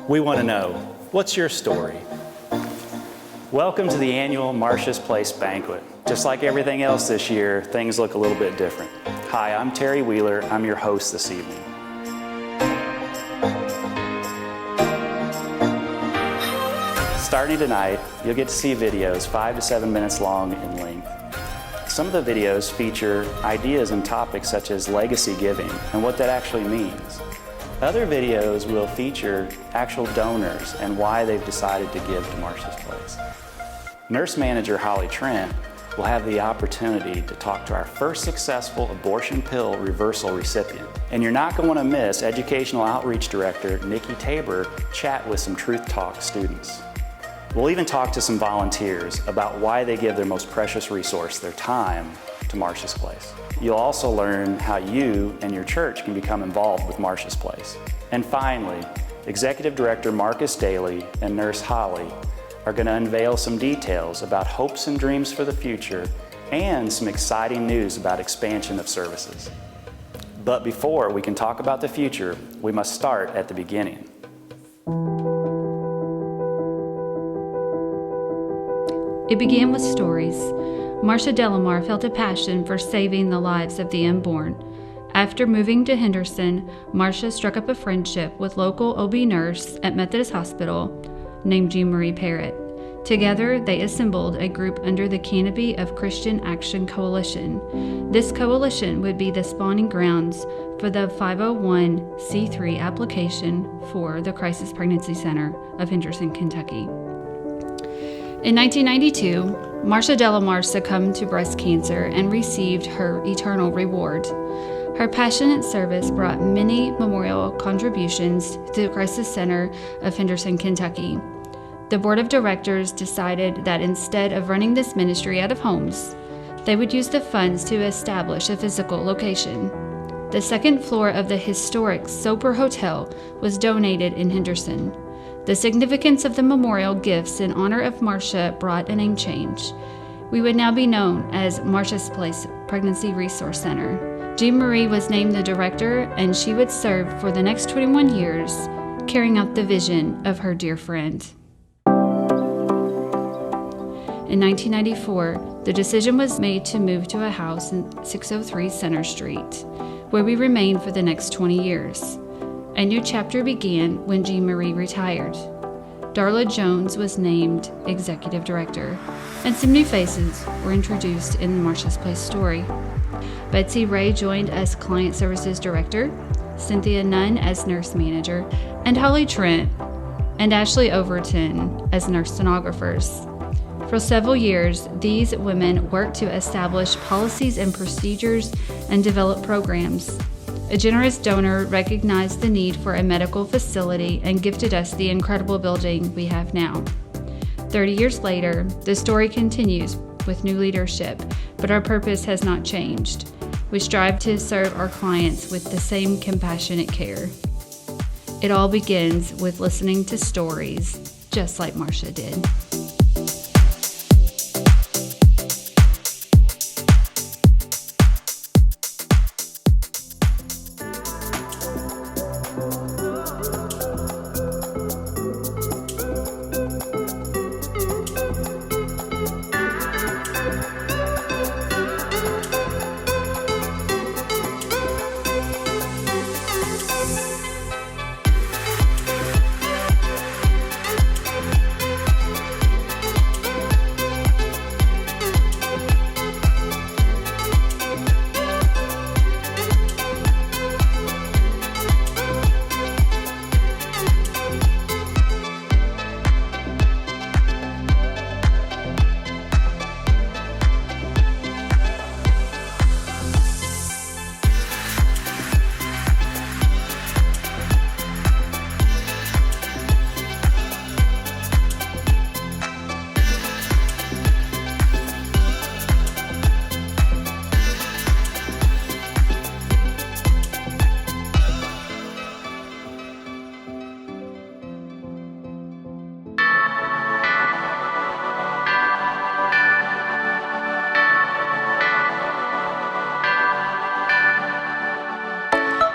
We want to know, what's your story? Welcome to the annual Marcia's Place Banquet. Just like everything else this year, things look a little bit different. Hi, I'm Terry Wheeler. I'm your host this evening. Starting tonight, you'll get to see videos 5 to 7 minutes long in length. Some of the videos feature ideas and topics such as legacy giving and what that actually means. Other videos will feature actual donors and why they've decided to give to Marcia's Place. Nurse manager Holly Trent will have the opportunity to talk to our first successful abortion pill reversal recipient. And you're not going to want to miss Educational Outreach Director Nikki Tabor chat with some Truth Talk students. We'll even talk to some volunteers about why they give their most precious resource, their time, to Marcia's Place. You'll also learn how you and your church can become involved with Marcia's Place. And finally, Executive Director Marcus Daly and Nurse Holly are going to unveil some details about hopes and dreams for the future and some exciting news about expansion of services. But before we can talk about the future, we must start at the beginning. It began with stories. Marcia Delamar felt a passion for saving the lives of the unborn. After moving to Henderson, Marcia struck up a friendship with local OB nurse at Methodist Hospital named Jean Marie Parrott. Together, they assembled a group under the canopy of Christian Action Coalition. This coalition would be the spawning grounds for the 501c3 application for the Crisis Pregnancy Center of Henderson, Kentucky. In 1992, Marcia Delamar succumbed to breast cancer and received her eternal reward. Her passionate service brought many memorial contributions to the Crisis Center of Henderson, Kentucky. The board of directors decided that instead of running this ministry out of homes, they would use the funds to establish a physical location. The second floor of the historic Soper Hotel was donated in Henderson. The significance of the memorial gifts in honor of Marcia brought a name change. We would now be known as Marcia's Place Pregnancy Resource Center. Jean Marie was named the director, and she would serve for the next 21 years, carrying out the vision of her dear friend. In 1994, the decision was made to move to a house in 603 Center Street, where we remained for the next 20 years. A new chapter began when Jean Marie retired. Darla Jones was named executive director, and some new faces were introduced in Marcia's Place story. Betsy Ray joined as client services director, Cynthia Nunn as nurse manager, and Holly Trent and Ashley Overton as nurse stenographers. For several years, these women worked to establish policies and procedures and develop programs. A generous donor recognized the need for a medical facility and gifted us the incredible building we have now. 30 years later, the story continues with new leadership, but our purpose has not changed. We strive to serve our clients with the same compassionate care. It all begins with listening to stories, just like Marcia did.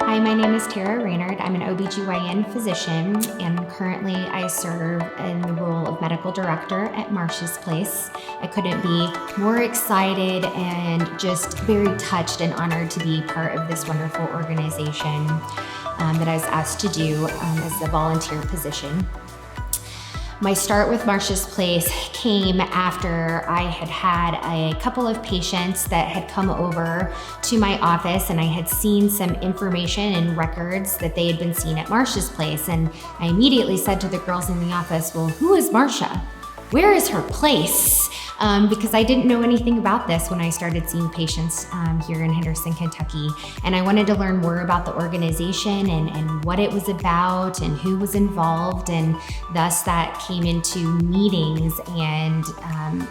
Hi, my name is Tara Raynard. I'm an OBGYN physician, and currently I serve in the role of medical director at Marcia's Place. I couldn't be more excited and just very touched and honored to be part of this wonderful organization that I was asked to do as a volunteer position. My start with Marcia's Place came after I had had a couple of patients that had come over to my office, and I had seen some information and records that they had been seen at Marcia's Place. And I immediately said to the girls in the office, well, who is Marcia? Where is her place? Because I didn't know anything about this when I started seeing patients here in Henderson, Kentucky. And I wanted to learn more about the organization and what it was about and who was involved. And thus that came into meetings and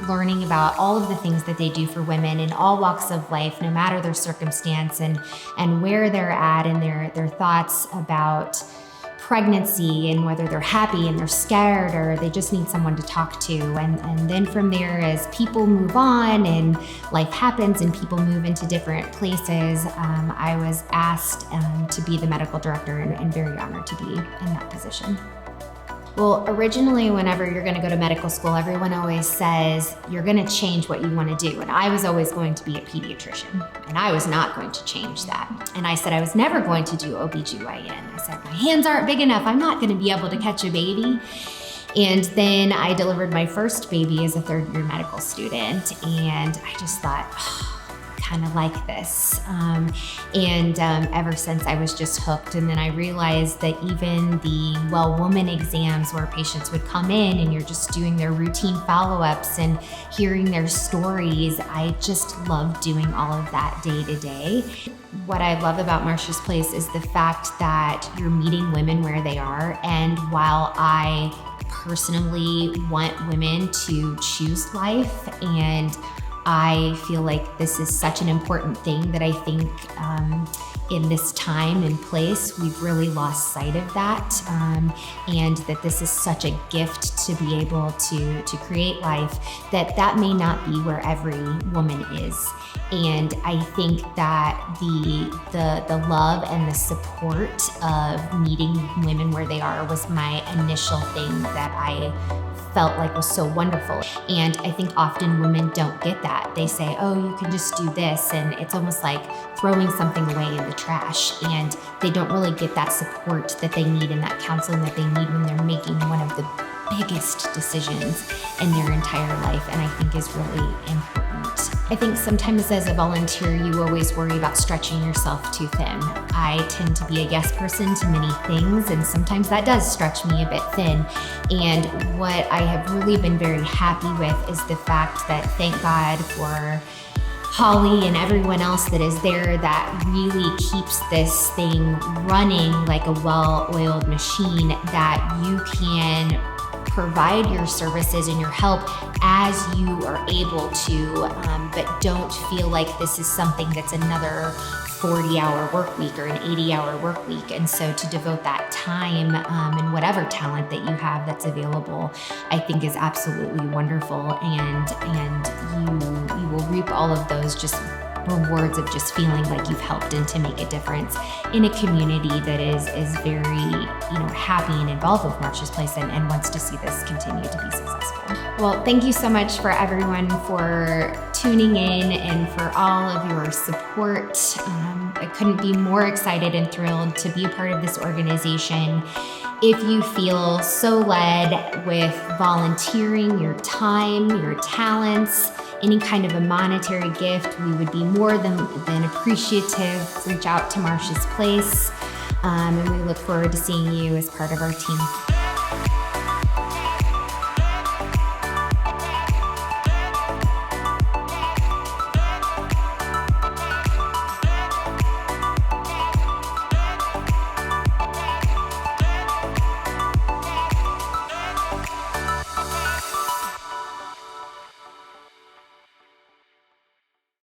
learning about all of the things that they do for women in all walks of life, no matter their circumstance and where they're at and their thoughts about pregnancy and whether they're happy and they're scared or they just need someone to talk to. And then from there, as people move on and life happens and people move into different places, I was asked to be the medical director and very honored to be in that position. Well, originally, whenever you're gonna go to medical school, everyone always says, you're gonna change what you wanna do. And I was always going to be a pediatrician, and I was not going to change that. And I said I was never going to do OBGYN. I said, my hands aren't big enough, I'm not gonna be able to catch a baby. And then I delivered my first baby as a third-year medical student, and I just thought, kind of like this. Ever since I was just hooked. And then I realized that even the Well Woman exams where patients would come in and you're just doing their routine follow-ups and hearing their stories, I just love doing all of that day to day. What I love about Marcia's Place is the fact that you're meeting women where they are. And while I personally want women to choose life, and I feel like this is such an important thing that I think in this time and place, we've really lost sight of that, and that this is such a gift to be able to create life, that may not be where every woman is. And I think that the love and the support of meeting women where they are was my initial thing that I felt like was so wonderful. And I think often women don't get that. They say, oh, you can just do this. And it's almost like throwing something away in the trash. And they don't really get that support that they need and that counseling that they need when they're making one of the biggest decisions in their entire life, and I think is really important. I think sometimes as a volunteer, you always worry about stretching yourself too thin. I tend to be a yes person to many things, and sometimes that does stretch me a bit thin. And what I have really been very happy with is the fact that, thank God for Holly and everyone else that is there that really keeps this thing running like a well-oiled machine, that you can provide your services and your help as you are able to, but don't feel like this is something that's another 40-hour work week or an 80-hour work week. And so to devote that time and whatever talent that you have that's available, I think is absolutely wonderful. And you will reap all of those just rewards of just feeling like you've helped and to make a difference in a community that is very, happy and involved with Marcia's Place and wants to see this continue to be successful. Well, thank you so much for everyone for tuning in and for all of your support. I couldn't be more excited and thrilled to be a part of this organization. If you feel so led with volunteering your time, your talents, any kind of a monetary gift, we would be more than appreciative. Reach out to Marcia's Place, and we look forward to seeing you as part of our team.